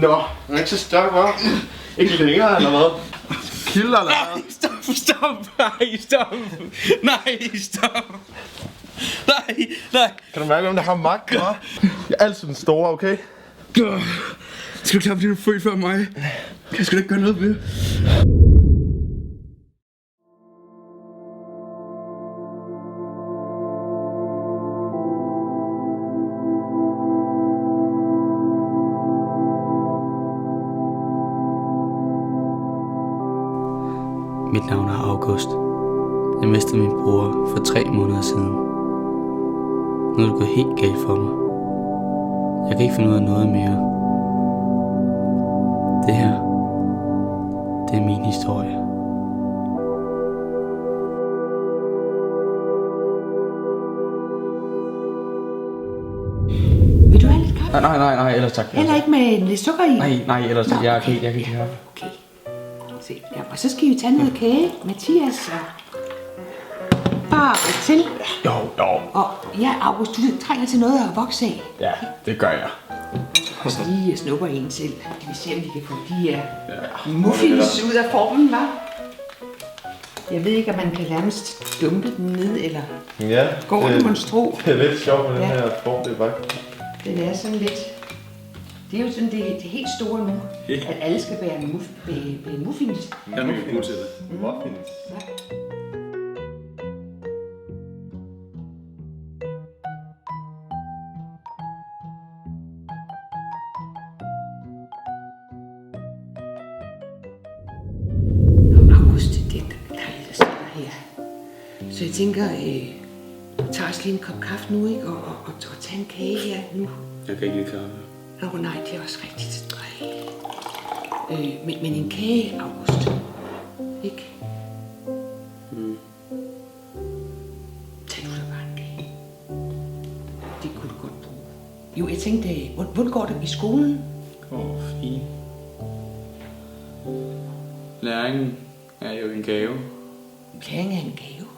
Nå, den er ikke så stærk, hva'? Ikke længere, eller hvad? Kilder, eller hvad? Stop! Nej, stop! Nej! Kan du mærke, hvem der har magt, hva'? Jeg er altid den store, okay? Skal du klare, fordi du er født før mig? Kan jeg sgu da ikke gøre noget ved? Mit navn er August. Jeg mistede min bror for 3 måneder siden. Nu er det gået helt galt for mig. Jeg kan ikke finde ud af noget mere. Det her, det er min historie. Vil du have lidt kaffe? Nej, ellers tak. Heller ikke med lidt sukker i? Nej, ellers tak. Jeg kan ikke have. Okay. Se, ja, og så skal vi tage noget kage, Mathias. Bare til. Jo. Og ja, August, du trænger til noget at vokse af. Ja, det gør jeg. Og så lige snupper en selv. Kan vi se, om vi kan få de her muffins ud af formen, hva'? Jeg ved ikke, om man kan nærmest dumpe den ned, eller Ja. går den monstro. Det er lidt sjovt med den Ja. her form, det er bare... Den er sådan lidt... Det er jo sådan det helt store nu, at alle skal bære muffins. Jeg er mega god til det. Muffins. August, det er dejligt at se dig her. Så jeg tænker, tager os lige en kop kaffe nu, ikke? Og tager en kage her nu. Jeg kan ikke lide kaffe. Nej, det er også rigtigt. Men en kage, August. Ikke? Tag du da bare en kage. Det kunne du godt bruge. Jo, jeg tænkte, hvordan går det i skolen? Fint. Læringen er jo en gave. Læring er en gave.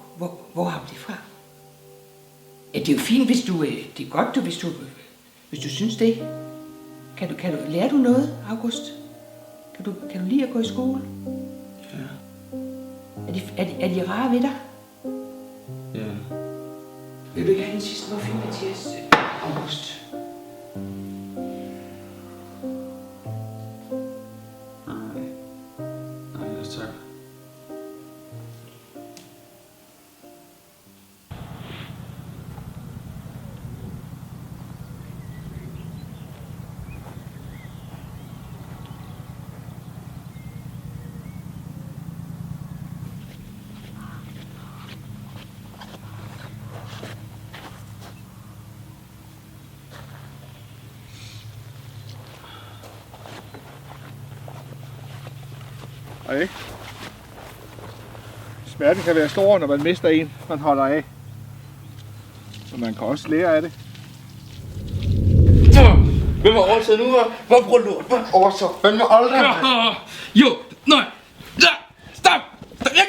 Hvor har du det fra? Ja, det er jo fint, hvis du... Det er godt, hvis du synes det. Lærer du noget, August? Kan du lide at gå i skole? Ja. Er de rare ved dig? Ja. Vil du ikke have en sidste muffin, Mathias? August. Nej, ellers tak. Okay. Smerten kan være stor, når man mister en, man holder af. Men man kan også lære af det. Hvem har overtaget nu, hva'? Hvor bruger lort? Hvor overtaget? Hvem har aldrig? Jo, nej. Ja, stop. Jeg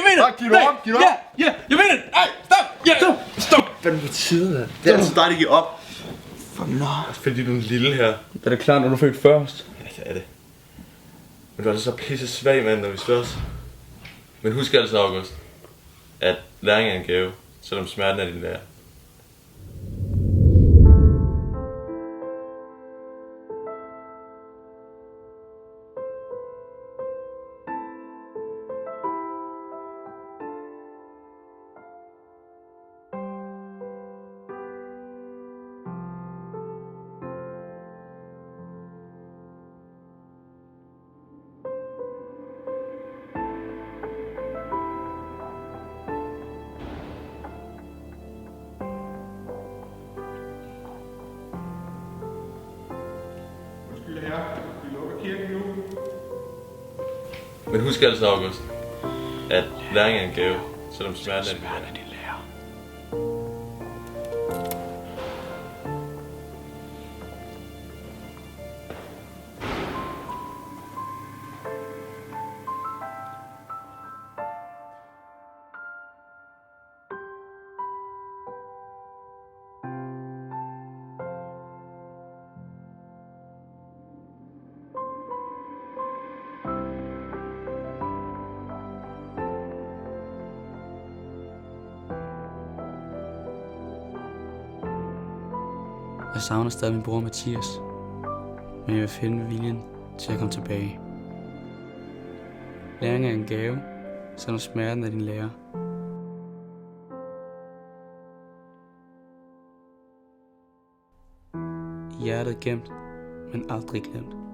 mener det. Giv du op. Ja, jeg mener det. Nej, stop. Stop. Hvem på tiden, mand? Det er altså dig, der giver op. Fordi du er en lille her. Er det klart, når du født først? Ja, det er det. Men du er altså så pisse svag, mand, når vi slås. Men husk altså, August, at læring er en gave, selvom smerten er din lærer. Men husk altså, August, at læring er en gave, selvom smerten er din lærer. Jeg savner stadig min bror Mathias, men jeg vil finde viljen til at komme tilbage. Læring er en gave, selvom smerten er din lærer. Hjertet gemt, men aldrig glemt.